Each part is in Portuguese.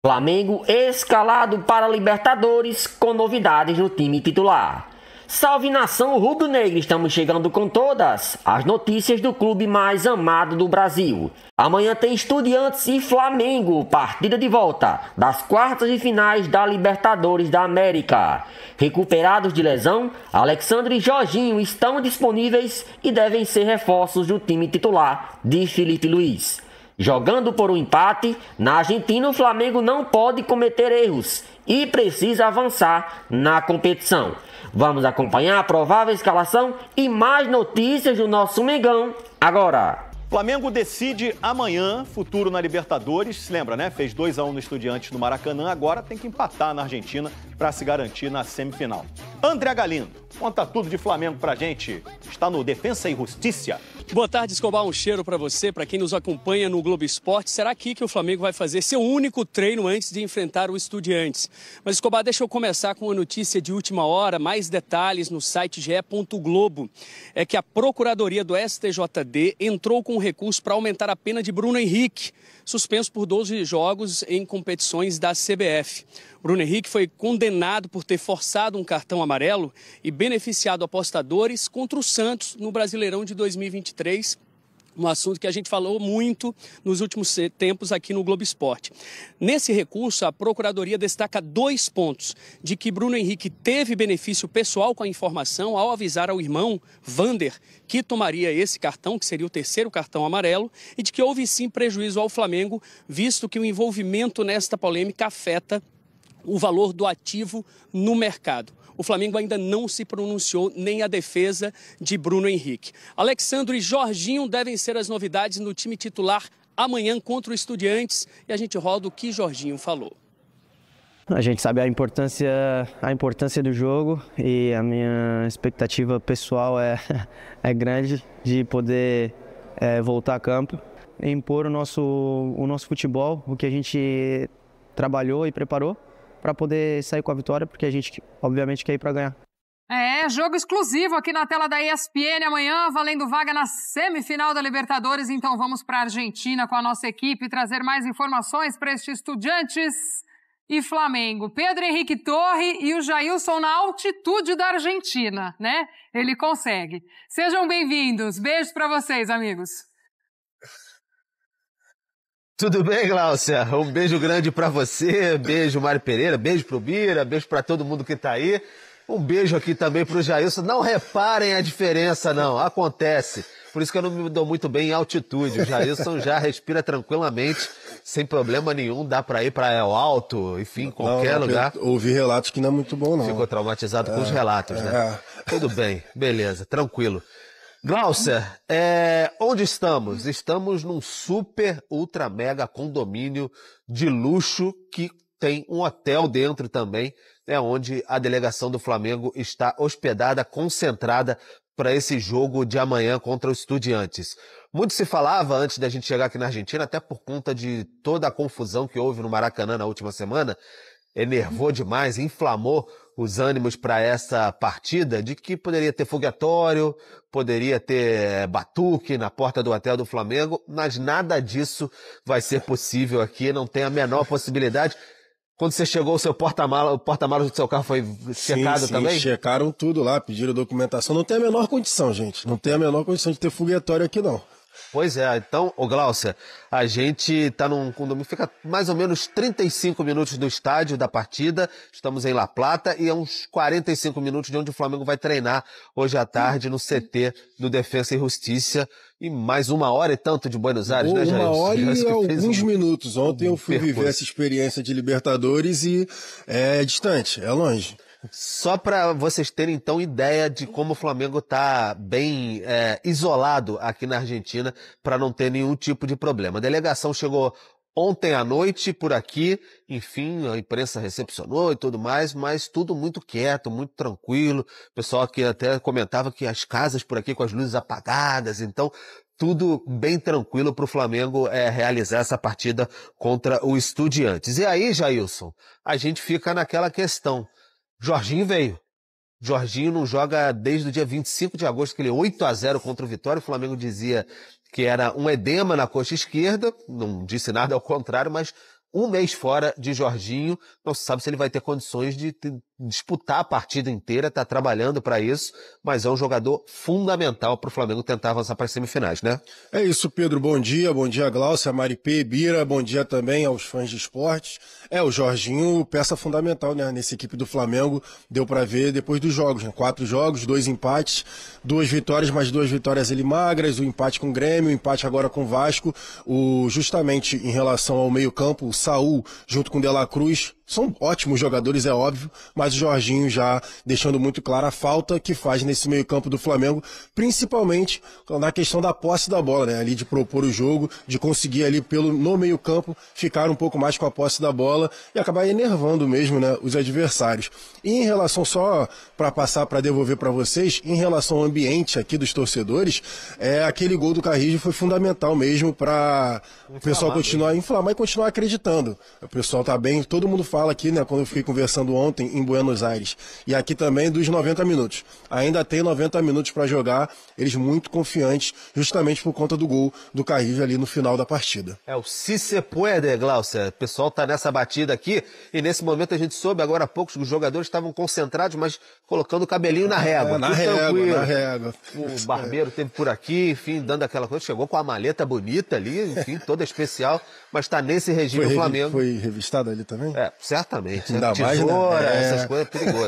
Flamengo escalado para a Libertadores com novidades no time titular. Salve nação rubro-negra, estamos chegando com todas as notícias do clube mais amado do Brasil. Amanhã tem Estudiantes e Flamengo, partida de volta das quartas de finais da Libertadores da América. Recuperados de lesão, Alexandre e Jorginho estão disponíveis e devem ser reforços do time titular de Felipe Luiz. Jogando por um empate, na Argentina o Flamengo não pode cometer erros e precisa avançar na competição. Vamos acompanhar a provável escalação e mais notícias do nosso Mengão agora. Flamengo decide amanhã, futuro na Libertadores. Se lembra, né? Fez 2-1 no Estudiantes no Maracanã, agora tem que empatar na Argentina para se garantir na semifinal. André Galindo, conta tudo de Flamengo pra gente. Está no Defensa e Justiça. Boa tarde, Escobar. Um cheiro para você, para quem nos acompanha no Globo Esporte. Será aqui que o Flamengo vai fazer seu único treino antes de enfrentar o Estudiantes? Mas, Escobar, deixa eu começar com uma notícia de última hora. Mais detalhes no site ge.globo. É que a Procuradoria do STJD entrou com um recurso para aumentar a pena de Bruno Henrique, suspenso por 12 jogos em competições da CBF. Bruno Henrique foi condenado por ter forçado um cartão amarelo e beneficiado apostadores contra o Santos no Brasileirão de 2023, um assunto que a gente falou muito nos últimos tempos aqui no Globo Esporte. Nesse recurso, a Procuradoria destaca 2 pontos: de que Bruno Henrique teve benefício pessoal com a informação ao avisar ao irmão, Vander, que tomaria esse cartão, que seria o 3º cartão amarelo, e de que houve sim prejuízo ao Flamengo, visto que o envolvimento nesta polêmica afeta o valor do ativo no mercado. O Flamengo ainda não se pronunciou, nem a defesa de Bruno Henrique. Alexandre e Jorginho devem ser as novidades no time titular amanhã contra o Estudiantes. E a gente roda o que Jorginho falou. A gente sabe a importância do jogo e a minha expectativa pessoal é grande de poder voltar a campo e impor o nosso futebol, o que a gente trabalhou e preparou, para poder sair com a vitória, porque a gente, obviamente, quer ir para ganhar. Jogo exclusivo aqui na tela da ESPN amanhã, valendo vaga na semifinal da Libertadores. Então vamos para a Argentina com a nossa equipe trazer mais informações para este Estudiantes e Flamengo. Pedro Henrique Torre e o Jailson na altitude da Argentina, né? Ele consegue. Sejam bem-vindos. Beijos para vocês, amigos. Tudo bem, Gláucia? Um beijo grande pra você, beijo Mário Pereira, beijo pro Bira, beijo pra todo mundo que tá aí. Um beijo aqui também pro Jailson. Não reparem a diferença, não. Acontece. Por isso que eu não me dou muito bem em altitude. O Jailson já respira tranquilamente, sem problema nenhum. Dá pra ir pra El Alto, enfim, qualquer lugar. Ouvi relatos que não é muito bom, não. Ficou traumatizado com os relatos, né? Tudo bem, beleza, tranquilo. Gláucia, onde estamos? Estamos num super, ultra, mega condomínio de luxo que tem um hotel dentro também, onde a delegação do Flamengo está hospedada, concentrada para esse jogo de amanhã contra os Estudiantes. Muito se falava antes da gente chegar aqui na Argentina, até por conta de toda a confusão que houve no Maracanã na última semana, enervou demais, inflamou os ânimos para essa partida, de que poderia ter foguetório, poderia ter batuque na porta do hotel do Flamengo, mas nada disso vai ser possível aqui, não tem a menor possibilidade. Quando você chegou, o porta-malas do seu carro foi checado também? Sim, checaram tudo lá, pediram documentação. Não tem a menor condição, gente. Não tem a menor condição de ter foguetório aqui, não. Pois é, então, Gláucia, a gente tá num condomínio, fica mais ou menos 35 minutos do estádio da partida, estamos em La Plata e é uns 45 minutos de onde o Flamengo vai treinar hoje à tarde no CT do Defensa e Justiça, e mais 1 hora e tanto de Buenos Aires, né, Jair? 1 hora e alguns minutos. Ontem eu fui viver essa experiência de Libertadores e é distante, é longe. Só para vocês terem, então, ideia de como o Flamengo está bem isolado aqui na Argentina para não ter nenhum tipo de problema. A delegação chegou ontem à noite por aqui, enfim, a imprensa recepcionou e tudo mais, mas tudo muito quieto, muito tranquilo. O pessoal que até comentava que as casas por aqui com as luzes apagadas, então tudo bem tranquilo para o Flamengo realizar essa partida contra o Estudiantes. E aí, Jailson, a gente fica naquela questão. Jorginho veio. Jorginho não joga desde o dia 25 de agosto, aquele 8-0 contra o Vitória. O Flamengo dizia que era um edema na coxa esquerda, não disse nada ao contrário, mas Um mês fora de Jorginho, não se sabe se ele vai ter condições de disputar a partida inteira, está trabalhando para isso, mas é um jogador fundamental para o Flamengo tentar avançar para as semifinais, né? É isso, Pedro. Bom dia Glaucia, Maripê, Bira, bom dia também aos fãs de esportes. O Jorginho, peça fundamental, né, nessa equipe do Flamengo, deu para ver depois dos jogos, né? 4 jogos, 2 empates, 2 vitórias, mas 2 vitórias ele magras, o empate com o Grêmio, o empate agora com o Vasco, justamente em relação ao meio-campo, o Saúl junto com o De La Cruz, são ótimos jogadores, é óbvio, mas o Jorginho já deixando muito clara a falta que faz nesse meio-campo do Flamengo, principalmente na questão da posse da bola, né? Ali de propor o jogo, de conseguir ali no meio-campo ficar um pouco mais com a posse da bola e acabar enervando mesmo, né, os adversários. E em relação, só para passar, para devolver para vocês, em relação ao ambiente aqui dos torcedores, aquele gol do Carrillo foi fundamental mesmo para o pessoal continuar a inflamar e continuar acreditando. O pessoal tá bem, todo mundo fala aqui, né, quando eu fiquei conversando ontem em Buenos Aires, e aqui também dos 90 minutos. Ainda tem 90 minutos para jogar, eles muito confiantes, justamente por conta do gol do Carrillo ali no final da partida. O se se puede, Glaucia. O pessoal tá nessa batida aqui, e nesse momento a gente soube, agora há pouco, os jogadores estavam concentrados, mas colocando o cabelinho na régua. Na régua. O barbeiro teve por aqui, enfim, dando aquela coisa, chegou com a maleta bonita ali, enfim, toda especial, mas tá nesse regime do Flamengo. Foi revistado ali também? Certamente. Ainda Tesoura, mais, né? essas coisas é perigoso.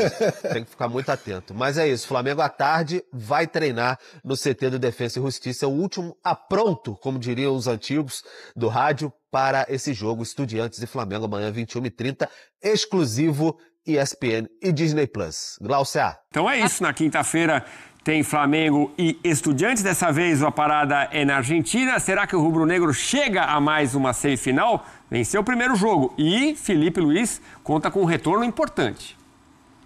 Tem que ficar muito atento. Mas é isso, Flamengo à tarde vai treinar no CT do Defensa e Justiça, o último apronto, como diriam os antigos do rádio, para esse jogo Estudiantes e Flamengo amanhã 21h30, exclusivo ESPN e Disney Plus. Glaucia. Então é isso, na quinta-feira tem Flamengo e Estudiantes, dessa vez a parada é na Argentina. Será que o rubro-negro chega a mais uma semifinal? Venceu o primeiro jogo e Felipe Luiz conta com um retorno importante.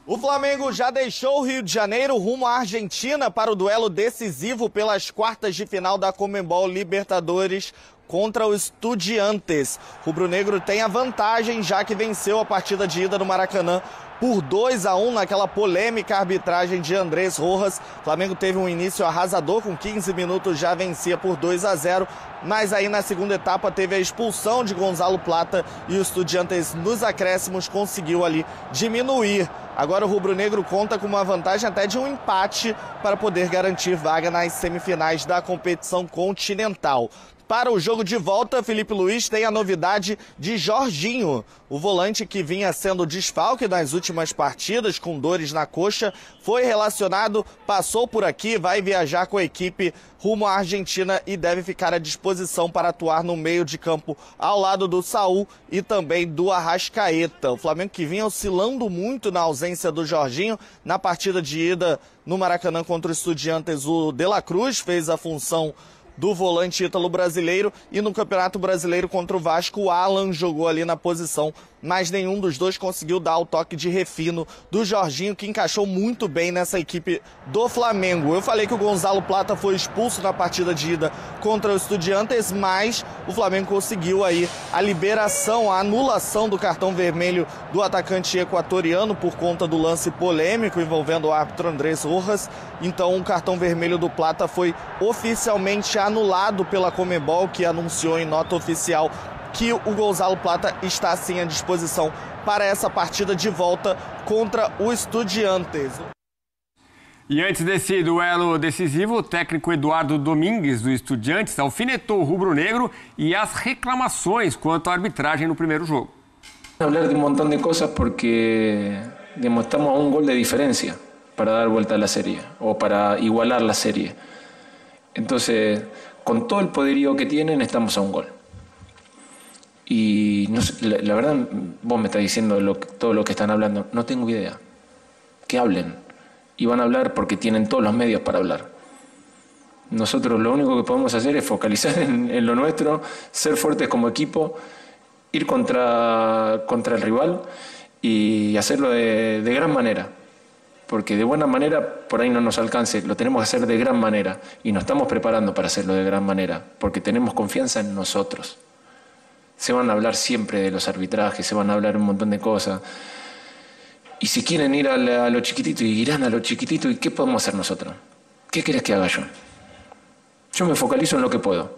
O Flamengo já deixou o Rio de Janeiro rumo à Argentina para o duelo decisivo pelas quartas de final da Conmebol Libertadores contra o Estudiantes. O rubro-negro tem a vantagem, já que venceu a partida de ida no Maracanã por 2-1 naquela polêmica arbitragem de Andrés Rojas. O Flamengo teve um início arrasador, com 15 minutos já vencia por 2-0, mas aí na segunda etapa teve a expulsão de Gonzalo Plata e o Estudiantes nos acréscimos conseguiu ali diminuir. Agora o rubro-negro conta com uma vantagem até de um empate para poder garantir vaga nas semifinais da competição continental. Para o jogo de volta, Felipe Luiz tem a novidade de Jorginho. O volante que vinha sendo desfalque nas últimas partidas, com dores na coxa, foi relacionado, passou por aqui, vai viajar com a equipe rumo à Argentina e deve ficar à disposição para atuar no meio de campo ao lado do Saúl e também do Arrascaeta. O Flamengo que vinha oscilando muito na ausência do Jorginho. Na partida de ida no Maracanã contra o Estudiantes, o De La Cruz fez a função do volante ítalo-brasileiro, e no Campeonato Brasileiro contra o Vasco, o Alan jogou ali na posição, mas nenhum dos dois conseguiu dar o toque de refino do Jorginho, que encaixou muito bem nessa equipe do Flamengo. Eu falei que o Gonzalo Plata foi expulso na partida de ida contra o Estudiantes, mas o Flamengo conseguiu aí a liberação, a anulação do cartão vermelho do atacante equatoriano por conta do lance polêmico envolvendo o árbitro Andrés Rojas. Então o cartão vermelho do Plata foi oficialmente anulado pela Conmebol, que anunciou em nota oficial que o Gonzalo Plata está sim à disposição para essa partida de volta contra o Estudiantes. E antes desse duelo decisivo, o técnico Eduardo Domingues, do Estudiantes, alfinetou o rubro-negro e as reclamações quanto à arbitragem no primeiro jogo. Hablar de un montón de cosas porque estamos a un gol de diferencia para dar vuelta a la serie o para igualar la serie. Entonces, con todo el poderío que tienen, estamos a un gol. Y no sé, la verdad, vos me estás diciendo todo lo que están hablando, no tengo idea. Que hablen. Y van a hablar porque tienen todos los medios para hablar. Nosotros lo único que podemos hacer es focalizar en lo nuestro, ser fuertes como equipo, ir contra el rival y hacerlo de gran manera. Porque de buena manera por ahí no nos alcance, lo tenemos que hacer de gran manera y nos estamos preparando para hacerlo de gran manera, porque tenemos confianza en nosotros. Se van a hablar siempre de los arbitrajes, se van a hablar un montón de cosas. Y si quieren ir a lo chiquitito, irán a lo chiquitito. ¿Y qué podemos hacer nosotros? ¿Qué querés que haga yo? Yo me focalizo en lo que puedo.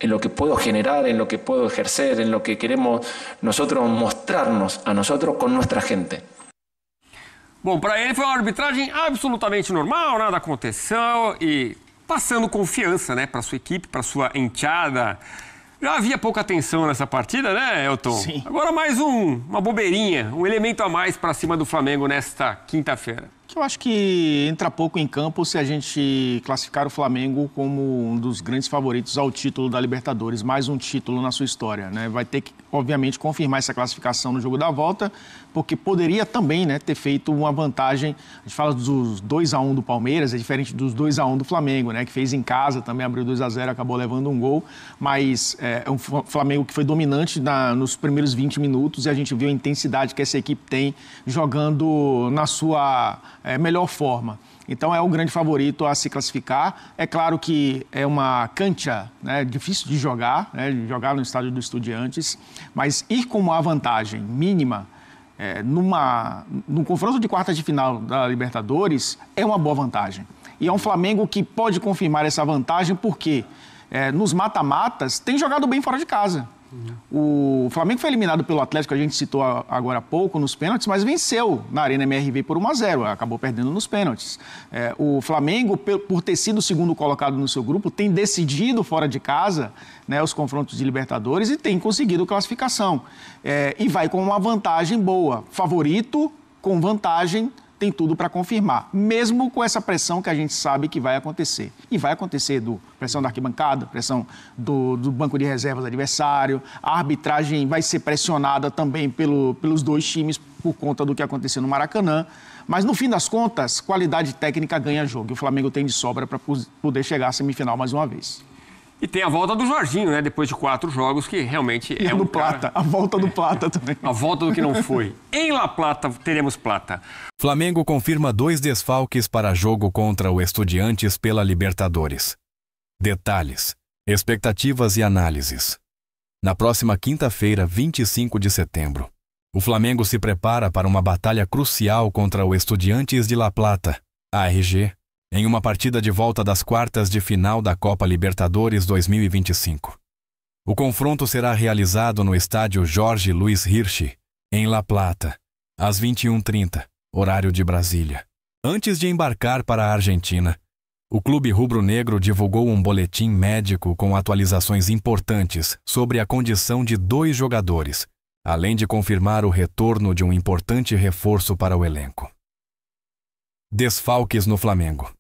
en lo que puedo generar, en lo que puedo ejercer, en lo que queremos nosotros mostrarnos a nosotros con nuestra gente. Bom, para ele foi uma arbitragem absolutamente normal, nada aconteceu e passando confiança, né, para sua equipe, para sua enteada. Já havia pouca atenção nessa partida, né, Elton? Sim. Agora mais uma bobeirinha, um elemento a mais para cima do Flamengo nesta quinta-feira. Eu acho que entra pouco em campo se a gente classificar o Flamengo como um dos grandes favoritos ao título da Libertadores, mais um título na sua história, né? Vai ter que, obviamente, confirmar essa classificação no jogo da volta, porque poderia também, né, ter feito uma vantagem. A gente fala dos 2-1 do Palmeiras, é diferente dos 2-1 do Flamengo, né, que fez em casa, também abriu 2-0, acabou levando um gol, mas é um Flamengo que foi dominante nos primeiros 20 minutos e a gente viu a intensidade que essa equipe tem jogando na sua melhor forma. Então é o grande favorito a se classificar. É claro que é uma cancha, né, difícil de jogar, né, jogar no estádio do Estudiantes, mas ir com uma vantagem mínima num confronto de quartas de final da Libertadores é uma boa vantagem. E é um Flamengo que pode confirmar essa vantagem porque nos mata-matas tem jogado bem fora de casa. O Flamengo foi eliminado pelo Atlético, a gente citou agora há pouco, nos pênaltis, mas venceu na Arena MRV por 1-0, acabou perdendo nos pênaltis. O Flamengo, por ter sido o segundo colocado no seu grupo, tem decidido fora de casa, né, os confrontos de Libertadores e tem conseguido classificação. E vai com uma vantagem boa. Favorito com vantagem tem tudo para confirmar, mesmo com essa pressão que a gente sabe que vai acontecer. E vai acontecer pressão da arquibancada, pressão do banco de reservas adversário, a arbitragem vai ser pressionada também pelos dois times por conta do que aconteceu no Maracanã, mas no fim das contas, qualidade técnica ganha jogo, e o Flamengo tem de sobra para poder chegar à semifinal mais uma vez. E tem a volta do Jorginho, né? Depois de 4 jogos, que realmente é do Plata. A volta do Plata também. A volta do que não foi. Em La Plata, teremos Plata. Flamengo confirma 2 desfalques para jogo contra o Estudiantes pela Libertadores. Detalhes, expectativas e análises. Na próxima quinta-feira, 25 de setembro, o Flamengo se prepara para uma batalha crucial contra o Estudiantes de La Plata, ARG, em uma partida de volta das quartas de final da Copa Libertadores 2025. O confronto será realizado no estádio Jorge Luiz Hirsch, em La Plata, às 21h30, horário de Brasília. Antes de embarcar para a Argentina, o clube rubro-negro divulgou um boletim médico com atualizações importantes sobre a condição de 2 jogadores, além de confirmar o retorno de um importante reforço para o elenco. Desfalques no Flamengo.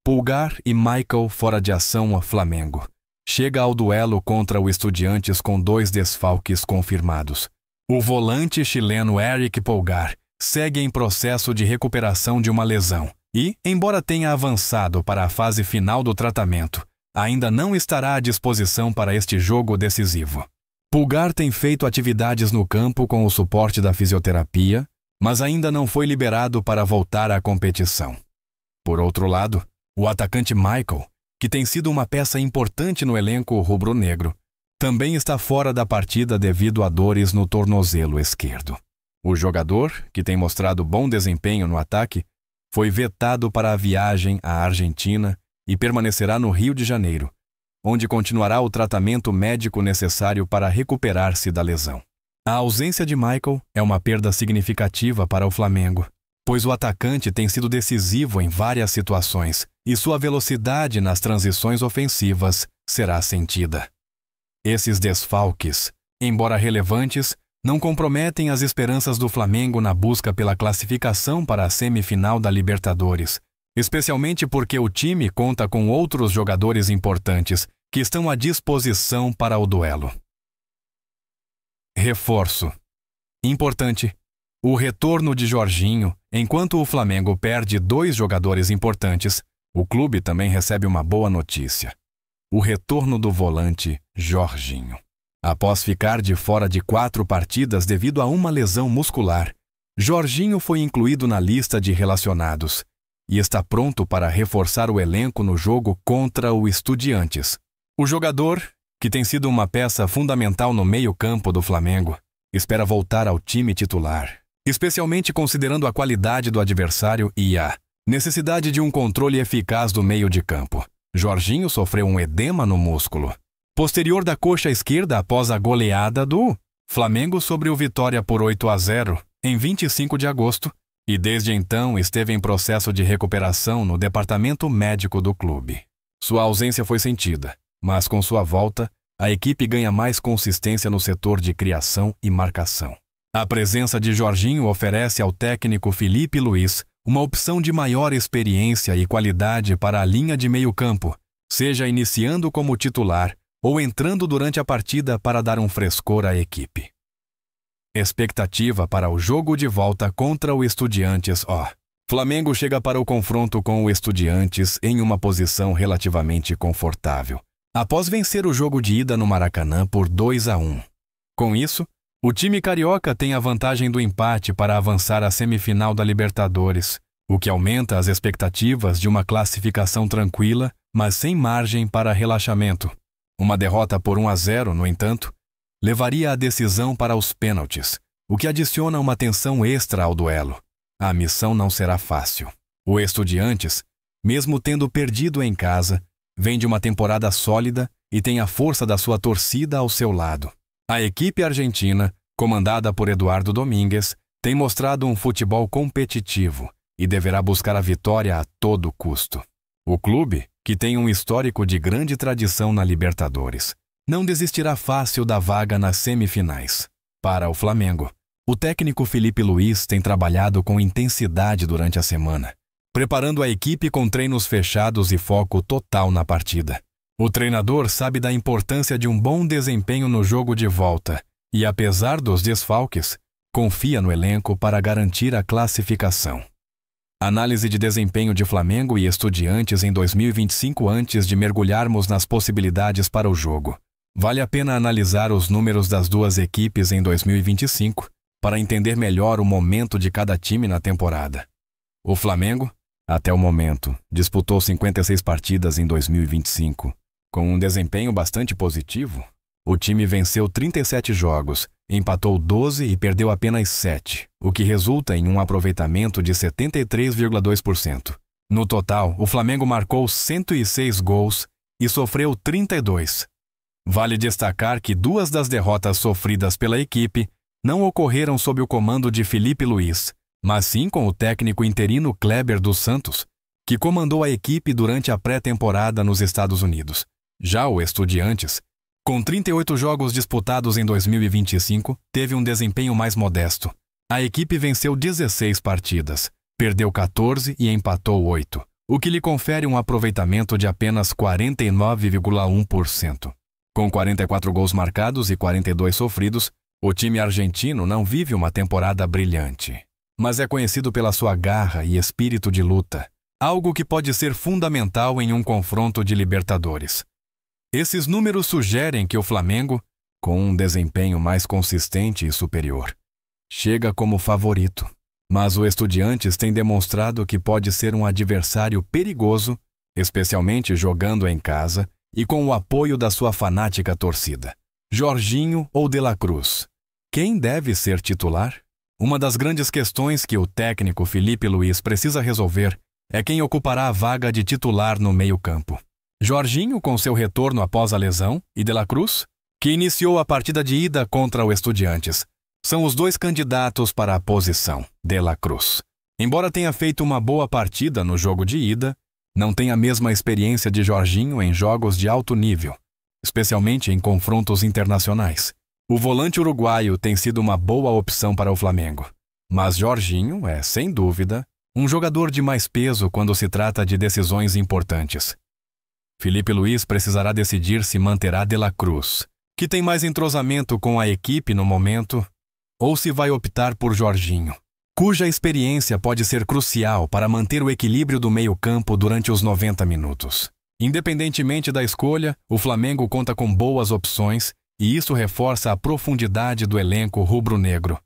Pulgar e Michael fora de ação a Flamengo. Chega ao duelo contra o Estudiantes com 2 desfalques confirmados. O volante chileno Eric Pulgar segue em processo de recuperação de uma lesão e, embora tenha avançado para a fase final do tratamento, ainda não estará à disposição para este jogo decisivo. Pulgar tem feito atividades no campo com o suporte da fisioterapia, mas ainda não foi liberado para voltar à competição. Por outro lado, o atacante Michael, que tem sido uma peça importante no elenco rubro-negro, também está fora da partida devido a dores no tornozelo esquerdo. O jogador, que tem mostrado bom desempenho no ataque, foi vetado para a viagem à Argentina e permanecerá no Rio de Janeiro, onde continuará o tratamento médico necessário para recuperar-se da lesão. A ausência de Michael é uma perda significativa para o Flamengo, pois o atacante tem sido decisivo em várias situações e sua velocidade nas transições ofensivas será sentida. Esses desfalques, embora relevantes, não comprometem as esperanças do Flamengo na busca pela classificação para a semifinal da Libertadores, especialmente porque o time conta com outros jogadores importantes que estão à disposição para o duelo. Reforço. Importante. O retorno de Jorginho. Enquanto o Flamengo perde 2 jogadores importantes, o clube também recebe uma boa notícia. O retorno do volante Jorginho. Após ficar de fora de 4 partidas devido a uma lesão muscular, Jorginho foi incluído na lista de relacionados e está pronto para reforçar o elenco no jogo contra o Estudiantes. O jogador, que tem sido uma peça fundamental no meio-campo do Flamengo, espera voltar ao time titular, especialmente considerando a qualidade do adversário e a necessidade de um controle eficaz do meio de campo. Jorginho sofreu um edema no músculo posterior da coxa esquerda após a goleada do Flamengo sobre o Vitória por 8-0 em 25 de agosto e desde então esteve em processo de recuperação no departamento médico do clube. Sua ausência foi sentida, mas com sua volta, a equipe ganha mais consistência no setor de criação e marcação. A presença de Jorginho oferece ao técnico Filipe Luís uma opção de maior experiência e qualidade para a linha de meio-campo, seja iniciando como titular ou entrando durante a partida para dar um frescor à equipe. Expectativa para o jogo de volta contra o Estudiantes. Flamengo chega para o confronto com o Estudiantes em uma posição relativamente confortável, após vencer o jogo de ida no Maracanã por 2-1. Com isso, o time carioca tem a vantagem do empate para avançar à semifinal da Libertadores, o que aumenta as expectativas de uma classificação tranquila, mas sem margem para relaxamento. Uma derrota por 1-0, no entanto, levaria a decisão para os pênaltis, o que adiciona uma tensão extra ao duelo. A missão não será fácil. O Estudiantes, mesmo tendo perdido em casa, vem de uma temporada sólida e tem a força da sua torcida ao seu lado. A equipe argentina, comandada por Eduardo Domínguez, tem mostrado um futebol competitivo e deverá buscar a vitória a todo custo. O clube, que tem um histórico de grande tradição na Libertadores, não desistirá fácil da vaga nas semifinais. Para o Flamengo, o técnico Filipe Luís tem trabalhado com intensidade durante a semana, preparando a equipe com treinos fechados e foco total na partida. O treinador sabe da importância de um bom desempenho no jogo de volta e, apesar dos desfalques, confia no elenco para garantir a classificação. Análise de desempenho de Flamengo e Estudiantes em 2025 antes de mergulharmos nas possibilidades para o jogo. Vale a pena analisar os números das duas equipes em 2025 para entender melhor o momento de cada time na temporada. O Flamengo, até o momento, disputou 56 partidas em 2025. Com um desempenho bastante positivo, o time venceu 37 jogos, empatou 12 e perdeu apenas 7, o que resulta em um aproveitamento de 73,2%. No total, o Flamengo marcou 106 gols e sofreu 32. Vale destacar que 2 das derrotas sofridas pela equipe não ocorreram sob o comando de Filipe Luís, mas sim com o técnico interino Kleber dos Santos, que comandou a equipe durante a pré-temporada nos Estados Unidos. Já o Estudiantes, com 38 jogos disputados em 2025, teve um desempenho mais modesto. A equipe venceu 16 partidas, perdeu 14 e empatou 8, o que lhe confere um aproveitamento de apenas 49,1%. Com 44 gols marcados e 42 sofridos, o time argentino não vive uma temporada brilhante, mas é conhecido pela sua garra e espírito de luta, algo que pode ser fundamental em um confronto de Libertadores. Esses números sugerem que o Flamengo, com um desempenho mais consistente e superior, chega como favorito, mas o Estudiantes tem demonstrado que pode ser um adversário perigoso, especialmente jogando em casa e com o apoio da sua fanática torcida. Jorginho ou De La Cruz? Quem deve ser titular? Uma das grandes questões que o técnico Filipe Luís precisa resolver é quem ocupará a vaga de titular no meio-campo. Jorginho, com seu retorno após a lesão, e De La Cruz, que iniciou a partida de ida contra o Estudiantes, são os 2 candidatos para a posição. De La Cruz, embora tenha feito uma boa partida no jogo de ida, não tem a mesma experiência de Jorginho em jogos de alto nível, especialmente em confrontos internacionais. O volante uruguaio tem sido uma boa opção para o Flamengo, mas Jorginho é, sem dúvida, um jogador de mais peso quando se trata de decisões importantes. Filipe Luís precisará decidir se manterá De La Cruz, que tem mais entrosamento com a equipe no momento, ou se vai optar por Jorginho, cuja experiência pode ser crucial para manter o equilíbrio do meio-campo durante os 90 minutos. Independentemente da escolha, o Flamengo conta com boas opções e isso reforça a profundidade do elenco rubro-negro.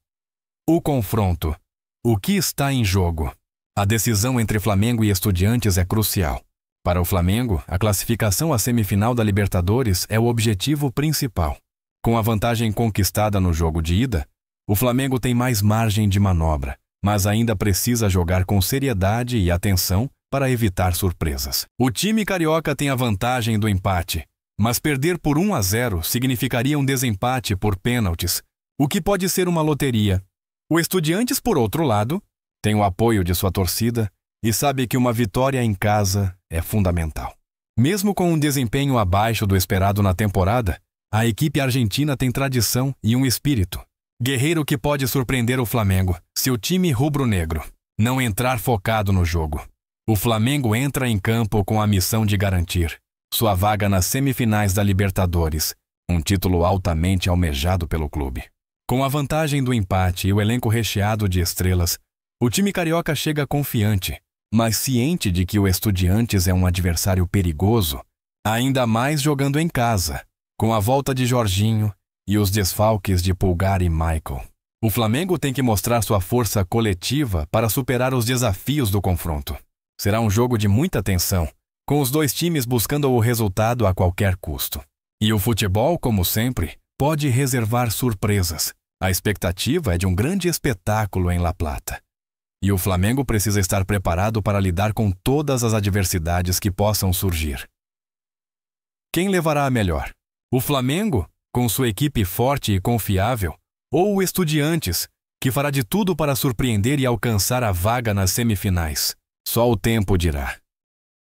O confronto. O que está em jogo? A decisão entre Flamengo e Estudiantes é crucial. Para o Flamengo, a classificação à semifinal da Libertadores é o objetivo principal. Com a vantagem conquistada no jogo de ida, o Flamengo tem mais margem de manobra, mas ainda precisa jogar com seriedade e atenção para evitar surpresas. O time carioca tem a vantagem do empate, Mas perder por 1-0 significaria um desempate por pênaltis, o que pode ser uma loteria. O Estudiantes, por outro lado, tem o apoio de sua torcida e sabe que uma vitória em casa é fundamental. Mesmo com um desempenho abaixo do esperado na temporada, a equipe argentina tem tradição e um espírito guerreiro que pode surpreender o Flamengo se o time rubro-negro não entrar focado no jogo. O Flamengo entra em campo com a missão de garantir sua vaga nas semifinais da Libertadores, um título altamente almejado pelo clube. Com a vantagem do empate e o elenco recheado de estrelas, o time carioca chega confiante, mas ciente de que o Estudiantes é um adversário perigoso, ainda mais jogando em casa, com a volta de Jorginho e os desfalques de Pulgar e Michael. O Flamengo tem que mostrar sua força coletiva para superar os desafios do confronto. Será um jogo de muita tensão, com os dois times buscando o resultado a qualquer custo. E o futebol, como sempre, pode reservar surpresas. A expectativa é de um grande espetáculo em La Plata. E o Flamengo precisa estar preparado para lidar com todas as adversidades que possam surgir. Quem levará a melhor? O Flamengo, com sua equipe forte e confiável, ou o Estudiantes, que fará de tudo para surpreender e alcançar a vaga nas semifinais? Só o tempo dirá.